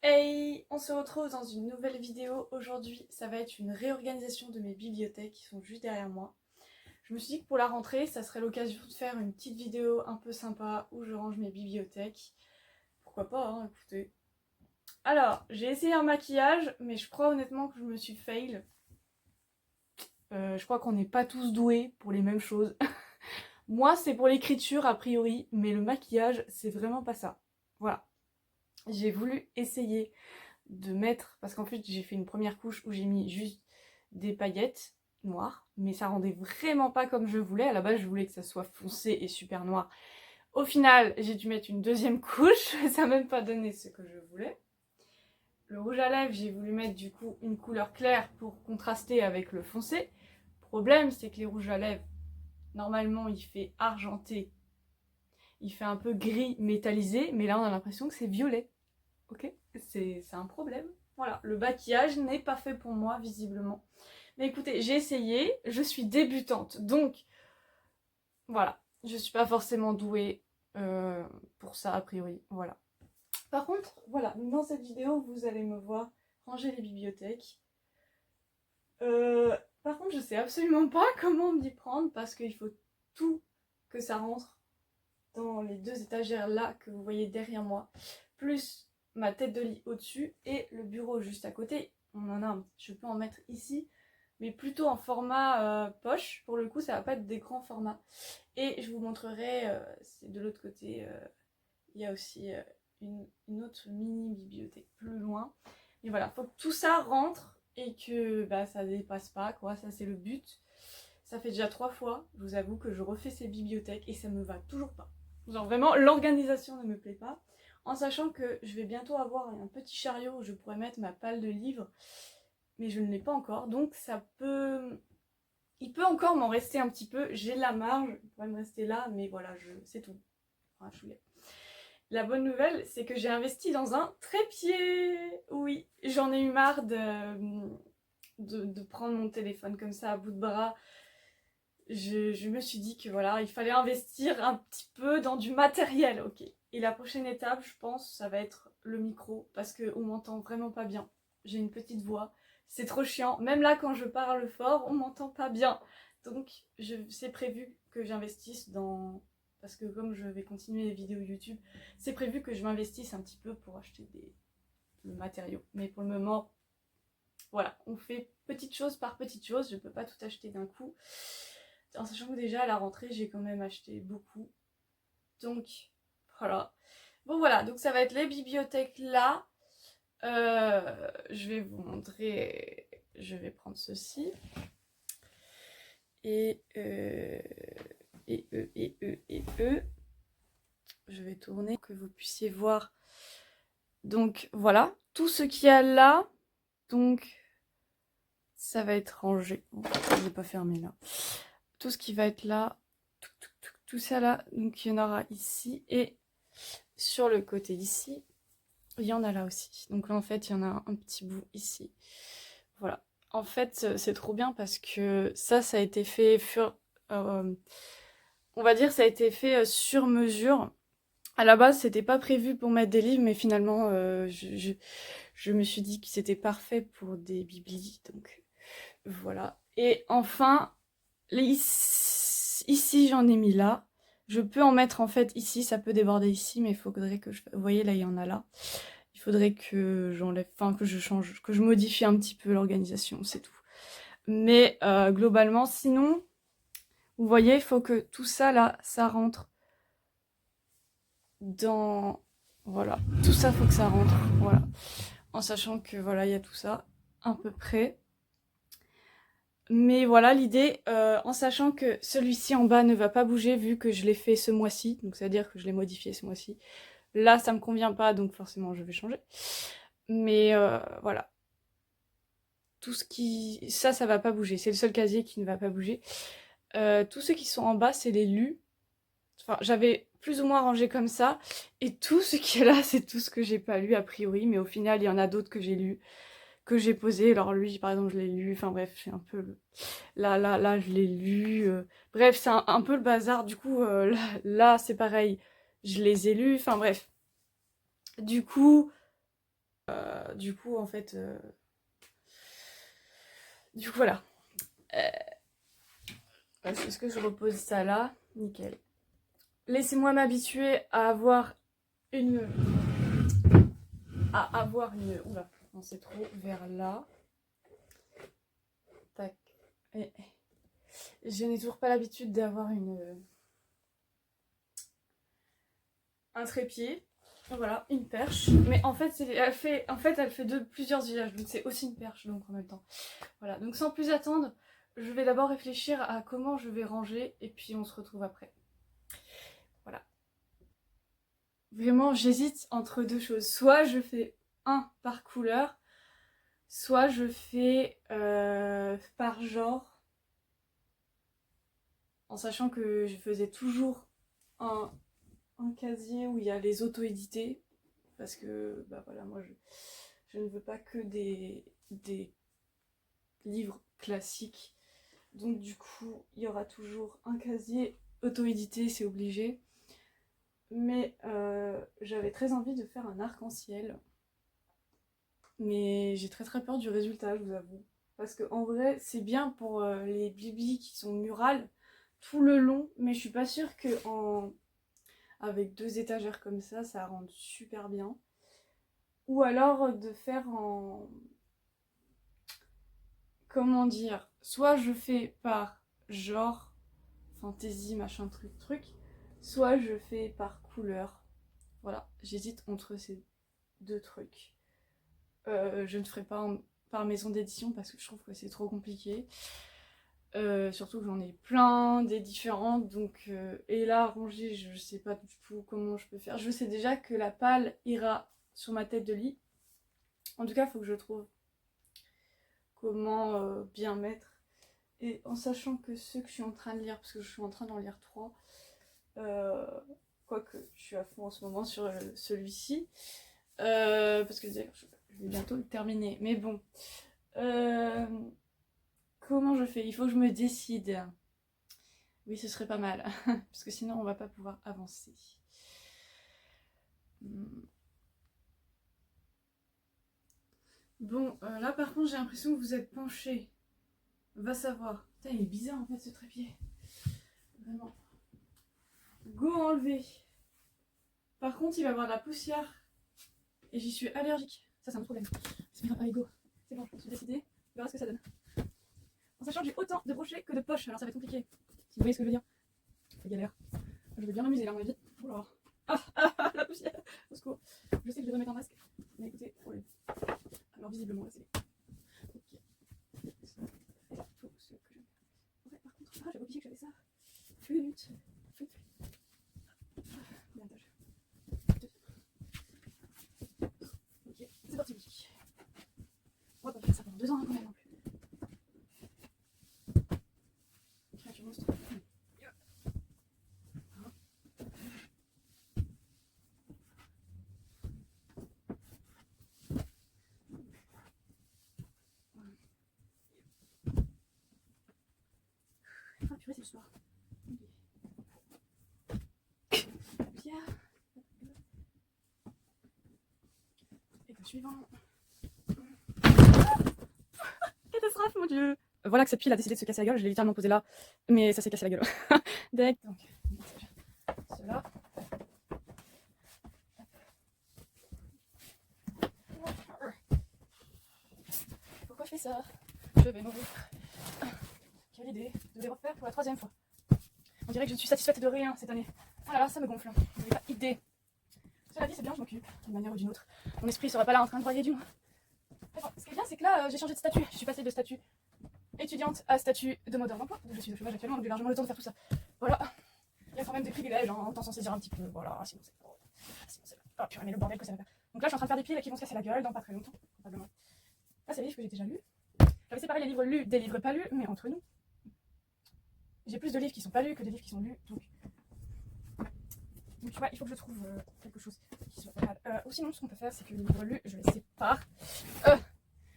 Hey, on se retrouve dans une nouvelle vidéo. Aujourd'hui, ça va être une réorganisation de mes bibliothèques qui sont juste derrière moi. Je me suis dit que pour la rentrée, ça serait l'occasion de faire une petite vidéo un peu sympa où je range mes bibliothèques. Pourquoi pas, hein, écoutez. Alors, j'ai essayé un maquillage, mais je crois honnêtement que je me suis fail. Je crois qu'on n'est pas tous doués pour les mêmes choses. Moi, c'est pour l'écriture a priori, mais le maquillage, c'est vraiment pas ça. Voilà. J'ai voulu essayer de mettre, parce qu'en fait j'ai fait une première couche où j'ai mis juste des paillettes noires, mais ça rendait vraiment pas comme je voulais. À la base je voulais que ça soit foncé et super noir. Au final j'ai dû mettre une deuxième couche, ça n'a même pas donné ce que je voulais. Le rouge à lèvres, j'ai voulu mettre du coup une couleur claire pour contraster avec le foncé. Problème, c'est que les rouges à lèvres, normalement il fait argenté, il fait un peu gris métallisé, mais là on a l'impression que c'est violet. Ok, c'est un problème. Voilà, le maquillage n'est pas fait pour moi, visiblement. Mais écoutez, j'ai essayé, je suis débutante, donc voilà, je suis pas forcément douée pour ça, a priori, voilà. Par contre, voilà, dans cette vidéo, vous allez me voir ranger les bibliothèques. Par contre, je sais absolument pas comment m'y prendre, parce qu'il faut tout que ça rentre dans les deux étagères là que vous voyez derrière moi, plus ma tête de lit au-dessus et le bureau juste à côté. On en a un, je peux en mettre ici, mais plutôt en format poche. Pour le coup, ça va pas être des grands formats. Et je vous montrerai, c'est de l'autre côté, il y a aussi une autre mini bibliothèque plus loin. Et voilà, faut que tout ça rentre et que bah, ça dépasse pas, quoi. Ça, c'est le but. Ça fait déjà 3 fois, je vous avoue, que je refais ces bibliothèques et ça me va toujours pas. Genre vraiment, l'organisation ne me plaît pas. En sachant que je vais bientôt avoir un petit chariot où je pourrais mettre ma palle de livres, mais je ne l'ai pas encore, donc ça peut... Il peut encore m'en rester un petit peu, j'ai la marge, il pourrait me rester là, mais voilà, c'est tout. Enfin, la bonne nouvelle, c'est que j'ai investi dans un trépied. Oui, j'en ai eu marre de prendre mon téléphone comme ça à bout de bras. Je me suis dit que voilà, il fallait investir un petit peu dans du matériel, ok. Et la prochaine étape, je pense, ça va être le micro, parce qu'on m'entend vraiment pas bien. J'ai une petite voix, c'est trop chiant. Même là, quand je parle fort, on m'entend pas bien. Donc, c'est prévu que j'investisse dans... Parce que comme je vais continuer les vidéos YouTube, c'est prévu que je m'investisse un petit peu pour acheter le matériau. Mais pour le moment, voilà, on fait petite chose par petite chose, je peux pas tout acheter d'un coup. En sachant que déjà à la rentrée j'ai quand même acheté beaucoup. Donc voilà. Bon voilà, donc ça va être les bibliothèques là. Je vais vous montrer. Je vais prendre ceci. Et eux. Je vais tourner pour que vous puissiez voir. Donc voilà, tout ce qu'il y a là. Donc ça va être rangé. Bon, je vais pas fermer là. Tout ce qui va être là. Tout ça là. Donc il y en aura ici et sur le côté ici, il y en a là aussi. Donc là, en fait, il y en a un petit bout ici. Voilà. En fait, c'est trop bien parce que ça a été fait on va dire, ça a été fait sur mesure. À la base, c'était pas prévu pour mettre des livres, mais finalement, je me suis dit que c'était parfait pour des biblis. Donc voilà. Et enfin, ici, j'en ai mis là. Je peux en mettre en fait ici, ça peut déborder ici, mais il faudrait que je... Vous voyez, là, il y en a là. Il faudrait que j'enlève, enfin que je change, que je modifie un petit peu l'organisation, c'est tout. Mais globalement, sinon, vous voyez, il faut que tout ça là, ça rentre dans... Voilà, tout ça, faut que ça rentre, voilà. En sachant que voilà, il y a tout ça, à peu près. Mais voilà l'idée, en sachant que celui-ci en bas ne va pas bouger vu que je l'ai fait ce mois-ci, donc ça veut dire que je l'ai modifié ce mois-ci. Là, ça me convient pas, donc forcément, je vais changer. Mais voilà. Tout ce qui... Ça va pas bouger. C'est le seul casier qui ne va pas bouger. Tous ceux qui sont en bas, c'est les lus. Enfin, j'avais plus ou moins rangé comme ça. Et tout ce qui est là, c'est tout ce que j'ai pas lu a priori. Mais au final, il y en a d'autres que j'ai lu, que j'ai posé. Alors lui, par exemple, je l'ai lu. Enfin bref, c'est un peu... Là, je l'ai lu. Bref, c'est un peu le bazar. Du coup, là c'est pareil. Je les ai lus. Enfin bref. Du coup... Du coup, en fait... Du coup, voilà. Est-ce que je repose ça là? Nickel. Laissez-moi m'habituer à avoir une... Oula, non, c'est trop vers là. Tac. Et... Je n'ai toujours pas l'habitude d'avoir un trépied. Voilà, une perche. Mais en fait, elle fait plusieurs usages. Donc c'est aussi une perche donc en même temps. Voilà, donc sans plus attendre, je vais d'abord réfléchir à comment je vais ranger et puis on se retrouve après. Voilà. Vraiment, j'hésite entre deux choses. Soit je fais un par couleur, soit je fais par genre. En sachant que je faisais toujours un casier où il y a les auto-édités. Parce que, bah voilà, moi je ne veux pas que des livres classiques. Donc du coup, il y aura toujours un casier auto-édité, c'est obligé. Mais j'avais très envie de faire un arc-en-ciel. Mais j'ai très peur du résultat, je vous avoue. Parce qu'en vrai, c'est bien pour les bibis qui sont murales tout le long. Mais je suis pas sûre que avec 2 étagères comme ça rende super bien. Ou alors de faire en... Comment dire? Soit je fais par genre, fantasy, machin, truc. Soit je fais par couleur. Voilà, j'hésite entre ces 2 trucs. Je ne ferai pas par maison d'édition parce que je trouve que c'est trop compliqué. Surtout que j'en ai plein des différentes. Donc, et là, ranger, je sais pas du tout comment je peux faire. Je sais déjà que la pâle ira sur ma tête de lit. En tout cas, il faut que je trouve comment bien mettre. Et en sachant que ceux que je suis en train de lire, parce que je suis en train d'en lire 3, quoique je suis à fond en ce moment sur celui-ci, parce que d'ailleurs je vais bientôt le terminer. Mais bon, comment je fais? Il faut que je me décide. Oui, ce serait pas mal, parce que sinon on va pas pouvoir avancer. Bon, là par contre j'ai l'impression que vous êtes penché. Va savoir. Putain, il est bizarre en fait ce trépied. Vraiment. Go enlever. Par contre, il va y avoir de la poussière. Et j'y suis allergique. Ça, c'est un problème. C'est bien, allez, go. C'est bon, je me suis décidée. On verra ce que ça donne. En sachant que j'ai autant de brochets que de poches, alors ça va être compliqué. Si vous voyez ce que je veux dire. C'est galère. Je vais bien m'amuser là, à mon avis. Oula. La poussière. Au secours. Je sais que je devrais mettre un masque. Mais écoutez, oui. Alors, visiblement, là, c'est. Ok. Ça, c'est tout ce que je. Ouais, par contre, j'avais oublié que j'avais ça. Flûte. Ok, c'est parti. On va pas faire ça pendant 2 ans quand même non plus. Créature monstre. Ah purée, c'est le soir. Pierre. Et le suivant. Catastrophe, mon dieu. Voilà que cette pile a décidé de se casser la gueule, je l'ai littéralement posée là, mais ça s'est cassé la gueule. Donc, cela. Pourquoi je fais ça? Je vais m'ouvrir. Quelle idée de les refaire pour la 3e fois. On dirait que je ne suis satisfaite de rien cette année. Oh là là, ça me gonfle. Vous n'avez pas idée. Cela dit, c'est bien, je m'occupe, d'une manière ou d'une autre. Mon esprit ne sera pas là en train de broyer du moins. Enfin, ce qui est bien, c'est que là, j'ai changé de statut. Je suis passée de statut étudiante à statut de demandeur d'emploi. Je suis au chômage actuellement, donc j'ai largement le temps de faire tout ça. Voilà. Il y a quand même des privilèges, hein, en temps s'en saisir un petit peu. Voilà, sinon c'est pas. Oh purée, mais le bordel que ça va faire. Donc là, je suis en train de faire des piles qui vont se casser la gueule dans pas très longtemps, probablement. Là, c'est les livres que j'ai déjà lus. J'avais séparé les livres lus des livres pas lus, mais entre nous, j'ai plus de livres qui sont pas lus que de livres qui sont lus. Donc tu vois, il faut que je trouve quelque chose qui soit pas mal. Ou sinon, ce qu'on peut faire, c'est que les livres lus, je les sépare.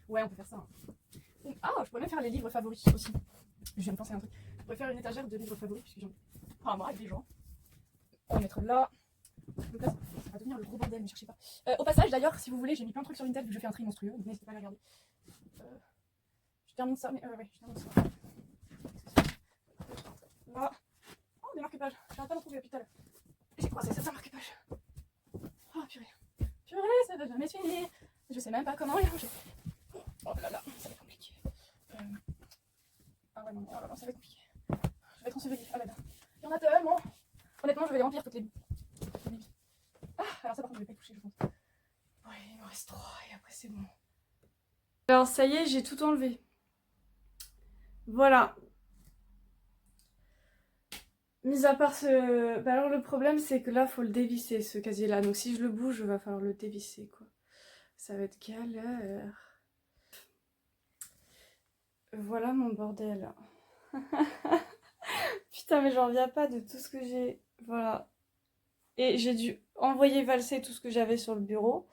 Ouais, on peut faire ça. Hein. Ah, je pourrais même faire les livres favoris aussi. Je viens de penser à un truc. Je pourrais faire une étagère de livres favoris, puisque j'en ai pas mal avec des gens. On va mettre là. Donc là, ça va devenir le gros bordel, ne cherchez pas. Au passage, d'ailleurs, si vous voulez, j'ai mis plein de trucs sur Vinted vu que je fais un tri monstrueux, donc n'hésitez pas à les regarder. Je termine ça, mais ouais, je termine ça. Là. Oh, des marque-pages. J'arrête pas d'en trouver depuis tout à l'heure. J'ai croisé certains marque-pages. Oh, purée. Purée, ça va jamais fini. Je sais même pas comment les ranger. Oh là là, ça va être compliqué. Ah ouais, non, oh là là, ça va être compliqué. Je vais être ensevelie à l'aide. Il y en a tellement. Honnêtement, je vais les remplir toutes les billes. Ah, alors ça par contre, je vais pas y toucher, je pense. Ouais, il me reste 3 et après c'est bon. Alors ça y est, j'ai tout enlevé. Voilà. Mis à part ce... Bah alors le problème c'est que là, faut le dévisser ce casier là. Donc si je le bouge, il va falloir le dévisser quoi. Ça va être galère. Voilà mon bordel. Putain mais j'en reviens pas de tout ce que j'ai. Voilà. Et j'ai dû envoyer valser tout ce que j'avais sur le bureau.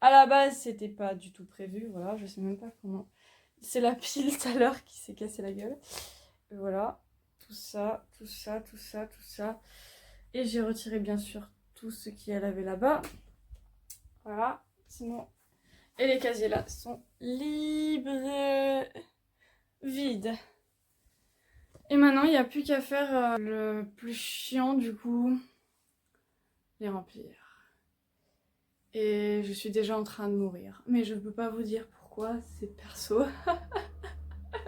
À la base, c'était pas du tout prévu. Voilà, je sais même pas comment. C'est la pile tout à l'heure qui s'est cassée la gueule. Et voilà, tout ça, tout ça, tout ça, tout ça. Et j'ai retiré bien sûr tout ce qui est lavé là-bas. Voilà, sinon. Et les casiers là sont libres, vides. Et maintenant, il n'y a plus qu'à faire le plus chiant du coup. Les remplir. Et je suis déjà en train de mourir. Mais je ne peux pas vous dire pourquoi, c'est perso.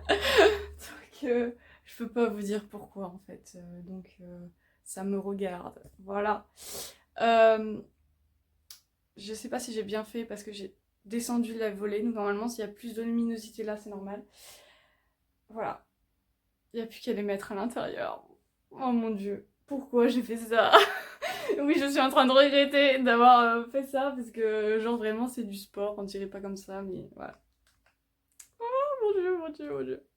Donc je peux pas vous dire pourquoi en fait. Donc ça me regarde. Voilà. Je sais pas si j'ai bien fait parce que j'ai descendu la volée. Donc normalement s'il y a plus de luminosité là c'est normal. Voilà. Il n'y a plus qu'à les mettre à l'intérieur. Oh mon dieu. Pourquoi j'ai fait ça? Oui, je suis en train de regretter d'avoir fait ça parce que genre vraiment c'est du sport, on dirait pas comme ça mais voilà. Oh mon dieu, mon dieu, mon dieu.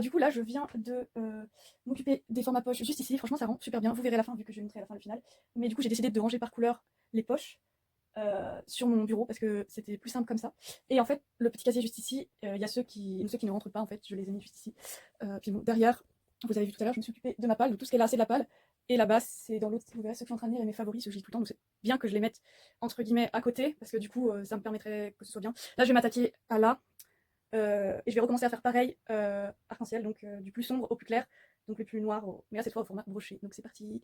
Du coup là je viens de m'occuper des formats poches juste ici, franchement ça rend super bien, vous verrez la fin vu que je vais montrer à la fin le final. Mais du coup j'ai décidé de ranger par couleur les poches sur mon bureau parce que c'était plus simple comme ça. Et en fait le petit casier juste ici, il y a ceux qui ne rentrent pas en fait, je les ai mis juste ici. Puis bon, derrière, vous avez vu tout à l'heure, je me suis occupée de ma palle, de tout ce qui est là c'est de la palle. Et là-bas c'est dans l'autre, vous verrez ceux que je suis en train de lire et mes favoris, ceux que je lis tout le temps, donc c'est bien que je les mette entre guillemets à côté parce que du coup ça me permettrait que ce soit bien. Là je vais m'attaquer à là. Et je vais recommencer à faire pareil arc-en-ciel, donc du plus sombre au plus clair, donc le plus noir, mais là cette fois au format broché. Donc c'est parti.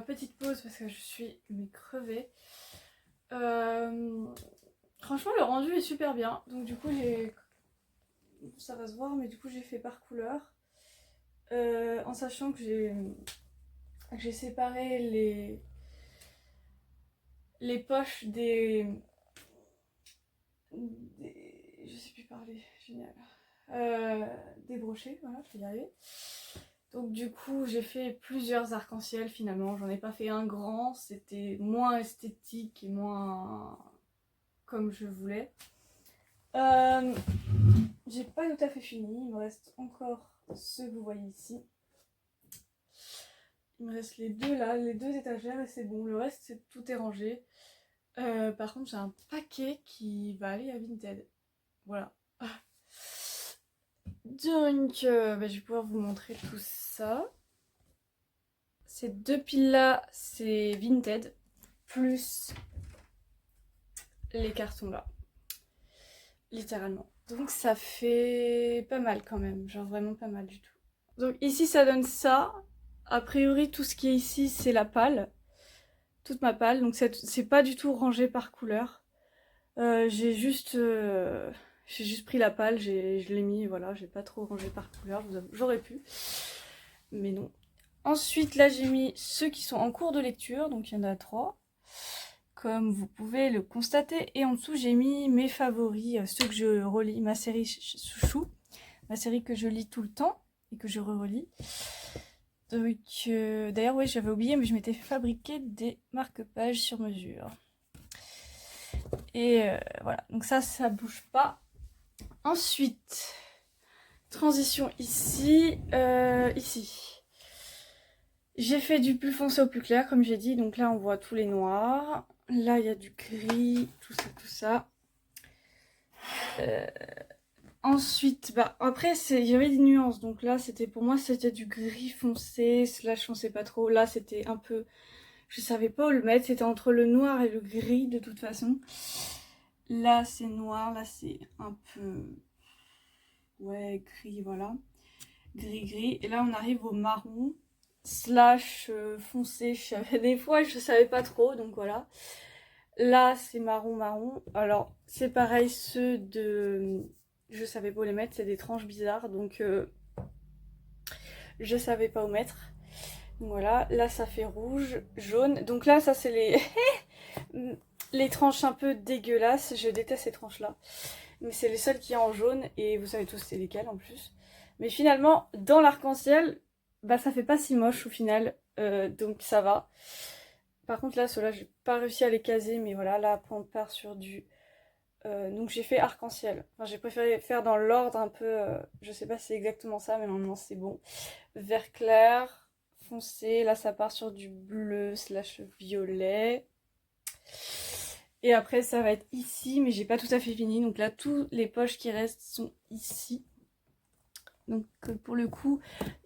petite pause parce que je suis crevée. Franchement le rendu est super bien. Donc du coup ça va se voir, mais du coup j'ai fait par couleur. En sachant que j'ai séparé les poches je sais plus parler, génial. Des brochets, voilà, je vais y arriver. Donc du coup j'ai fait plusieurs arcs-en-ciel finalement, j'en ai pas fait un grand, c'était moins esthétique et moins comme je voulais. J'ai pas tout à fait fini, il me reste encore ceux que vous voyez ici. Il me reste les deux là, les deux étagères et c'est bon, le reste tout est rangé. Par contre j'ai un paquet qui va aller à Vinted. Voilà. Donc je vais pouvoir vous montrer tout ça. Ces deux piles là c'est Vinted, plus les cartons là. Littéralement. Donc ça fait pas mal quand même, genre vraiment pas mal du tout. Donc ici ça donne ça. A priori tout ce qui est ici c'est la palle. Toute ma palle, donc c'est pas du tout rangé par couleur. J'ai juste pris la palle, je l'ai mis, voilà, j'ai pas trop rangé par couleur, j'aurais pu, mais non. Ensuite là j'ai mis ceux qui sont en cours de lecture, donc il y en a 3, comme vous pouvez le constater, et en dessous j'ai mis mes favoris, ceux que je relis, ma série chouchou, ma série que je lis tout le temps et que je relis. Donc d'ailleurs oui j'avais oublié, mais je m'étais fabriqué des marque-pages sur mesure. Et voilà, donc ça bouge pas. Ensuite, transition ici, ici. J'ai fait du plus foncé au plus clair, comme j'ai dit. Donc là, on voit tous les noirs. Là, il y a du gris, tout ça, tout ça. Ensuite, bah après, il y avait des nuances. Donc là, pour moi, c'était du gris foncé, slash foncé pas trop. Là, c'était un peu... Je savais pas où le mettre. C'était entre le noir et le gris, de toute façon. Là, c'est noir. Là, c'est un peu... Ouais, gris, voilà. Gris-gris. Et là, on arrive au marron. Slash foncé. Des fois, je savais pas trop. Donc voilà. Là, c'est marron. Alors, c'est pareil, ceux de... Je savais pas où les mettre. C'est des tranches bizarres. Donc, je savais pas où mettre. Donc voilà. Là, ça fait rouge, jaune. Donc là, ça, c'est les... les tranches un peu dégueulasses. Je déteste ces tranches-là. Mais c'est les seules qui sont en jaune. Et vous savez tous c'est lesquelles en plus. Mais finalement, dans l'arc-en-ciel, bah ça fait pas si moche au final. Donc ça va. Par contre là, ceux-là, j'ai pas réussi à les caser. Mais voilà, là après on part sur du... donc j'ai fait arc-en-ciel. Enfin, j'ai préféré faire dans l'ordre un peu... je sais pas si c'est exactement ça, mais normalement c'est bon. Vert clair, foncé. Là ça part sur du bleu slash violet. Et après ça va être ici, mais j'ai pas tout à fait fini. Donc là, tous les poches qui restent sont ici. Donc pour le coup,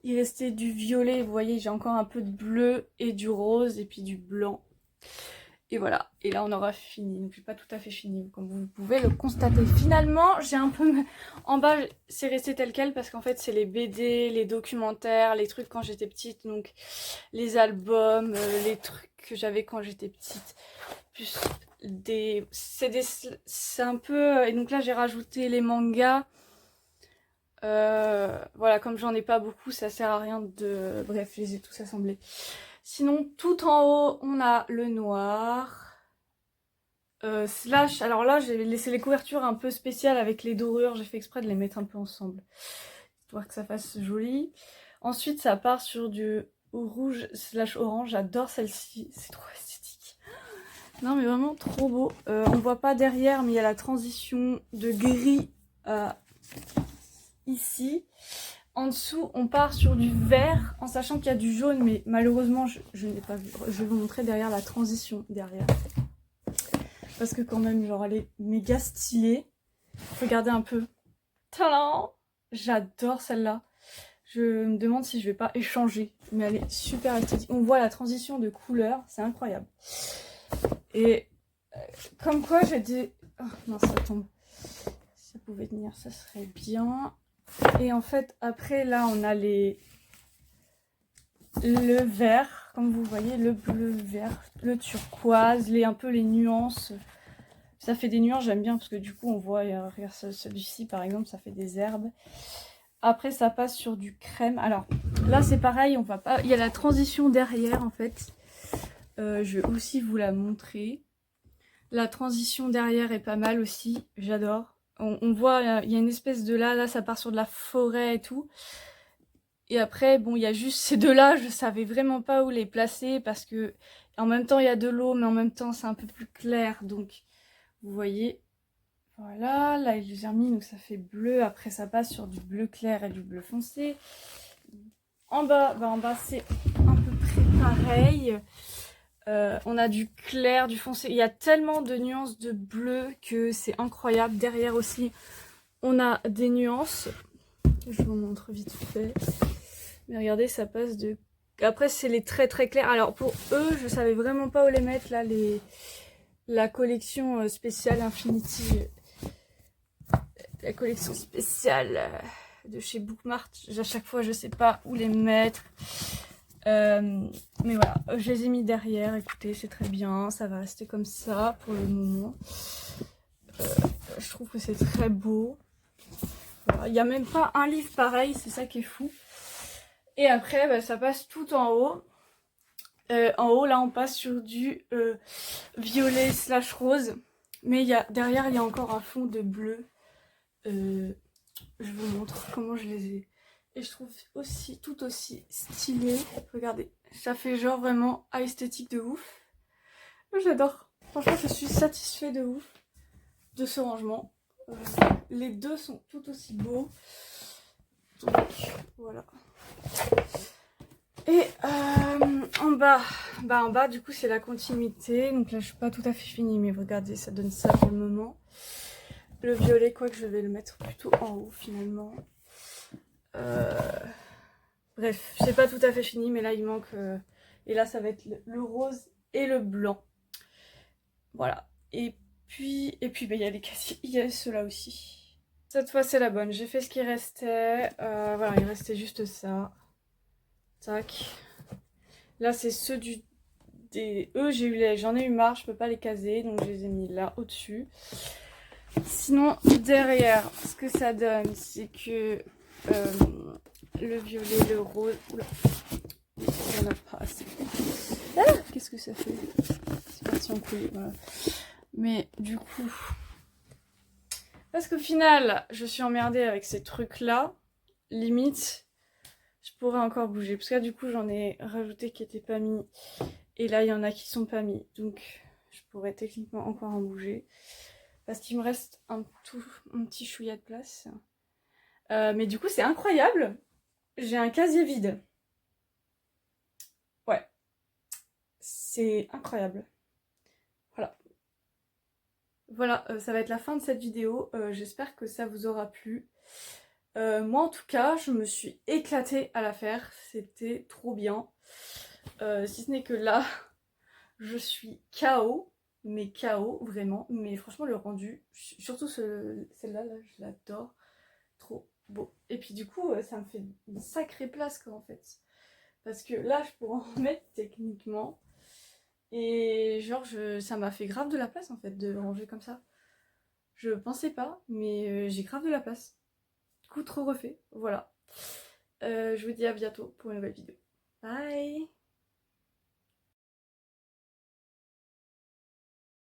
il restait du violet. Vous voyez, j'ai encore un peu de bleu et du rose et puis du blanc. Et voilà. Et là, on aura fini. Donc j'ai pas tout à fait fini, comme vous pouvez le constater. Finalement, j'ai un peu... En bas, c'est resté tel quel parce qu'en fait, c'est les BD, les documentaires, les trucs quand j'étais petite. Donc les albums, les trucs que j'avais quand j'étais petite. Plus c'est un peu... Et donc là, j'ai rajouté les mangas. Voilà, comme j'en ai pas beaucoup, ça sert à rien de... Bref, je les ai tous assemblés. Sinon, tout en haut, on a le noir. Slash, alors là, j'ai laissé les couvertures un peu spéciales avec les dorures. J'ai fait exprès de les mettre un peu ensemble, histoire que ça fasse joli. Ensuite, ça part sur du rouge slash orange. J'adore celle-ci, c'est trop esthétique. Non, mais vraiment trop beau. On voit pas derrière, mais il y a la transition de gris à... ici. En dessous, on part sur du vert, en sachant qu'il y a du jaune, mais malheureusement, je n'ai pas vu. Je vais vous montrer derrière la transition, derrière. Parce que quand même, genre, elle est méga stylée. Regardez un peu. Tadam! J'adore celle-là. Je me demande si je vais pas échanger, mais elle est super esthétique. On voit la transition de couleurs, c'est incroyable. Et comme quoi, j'ai dit... Oh non, ça tombe. Si ça pouvait tenir, ça serait bien. Et en fait, après, là, on a les le vert, comme vous voyez, le bleu, vert, le turquoise, un peu les nuances. Ça fait des nuances, j'aime bien parce que du coup on voit, regarde celui-ci par exemple, ça fait des herbes. Après ça passe sur du crème. Alors là c'est pareil, on va pas. Il y a la transition derrière en fait. Je vais aussi vous la montrer. La transition derrière est pas mal aussi, j'adore. On voit, il y a une espèce de là ça part sur de la forêt et tout. Et après, bon, il y a juste ces deux-là, je savais vraiment pas où les placer parce que en même temps il y a de l'eau, mais en même temps c'est un peu plus clair. Donc, vous voyez, voilà, là il les a mis, donc ça fait bleu. Après, ça passe sur du bleu clair et du bleu foncé. En bas, c'est à peu près pareil. On a du clair, du foncé. Il y a tellement de nuances de bleu que c'est incroyable. Derrière aussi, on a des nuances. Je vous montre vite fait. Mais regardez, ça passe de... Après, c'est les très très clairs. Alors pour eux, je savais vraiment pas où les mettre, là, la collection spéciale Infinity. La collection spéciale de chez Bookmart. À chaque fois, je sais pas où les mettre. Mais voilà, je les ai mis derrière. Écoutez, c'est très bien. Ça va rester comme ça pour le moment. Je trouve que c'est très beau. Voilà. Il n'y a même pas un livre pareil, c'est ça qui est fou. Et après, bah, ça passe tout en haut. En haut, là, on passe sur du violet slash rose. Mais derrière, il y a encore un fond de bleu. Je vous montre comment je les ai. Et je trouve aussi tout aussi stylé. Regardez, ça fait genre vraiment esthétique de ouf. J'adore. Franchement, je suis satisfaite de ouf de ce rangement. Les deux sont tout aussi beaux. Donc, voilà. Et en bas, du coup, c'est la continuité. Donc là, je suis pas tout à fait finie, mais regardez, ça donne ça pour le moment. Le violet, quoi que je vais le mettre plutôt en haut, finalement. Bref, c'est pas tout à fait fini, mais là, il manque... Et là, ça va être le rose et le blanc. Voilà. Et puis bah, il y a les casiers, il y a ceux-là aussi. Cette fois, c'est la bonne. J'ai fait ce qui restait. Voilà, il restait juste ça. Tac. Là, c'est ceux eux, j'en ai eu marre, je peux pas les caser, donc je les ai mis là au-dessus. Sinon, derrière, ce que ça donne, c'est que le violet, le rose... Oula, il n'y en a pas assez. Ah, qu'est-ce que ça fait? C'est parti en couille, voilà. Mais du coup... Parce qu'au final, je suis emmerdée avec ces trucs-là. Limite, je pourrais encore bouger. Parce que là, du coup, j'en ai rajouté qui n'étaient pas mis. Et là, il y en a qui sont pas mis. Donc, je pourrais techniquement encore en bouger. Parce qu'il me reste un petit chouïa de place. Mais du coup, c'est incroyable. J'ai un casier vide. Ouais. C'est incroyable. Voilà. Voilà, ça va être la fin de cette vidéo. J'espère que ça vous aura plu. Moi, en tout cas, je me suis éclatée à la faire. C'était trop bien. Si ce n'est que là, je suis KO. Mais KO, vraiment. Mais franchement, le rendu, surtout celle-là, là, je l'adore. Trop beau. Et puis du coup, ça me fait une sacrée place, quoi, en fait. Parce que là, je pourrais en mettre techniquement. Et genre, ça m'a fait grave de la place, en fait, de ranger comme ça. Je pensais pas, mais j'ai grave de la place. Du coup, trop refait. Voilà. Je vous dis à bientôt pour une nouvelle vidéo. Bye!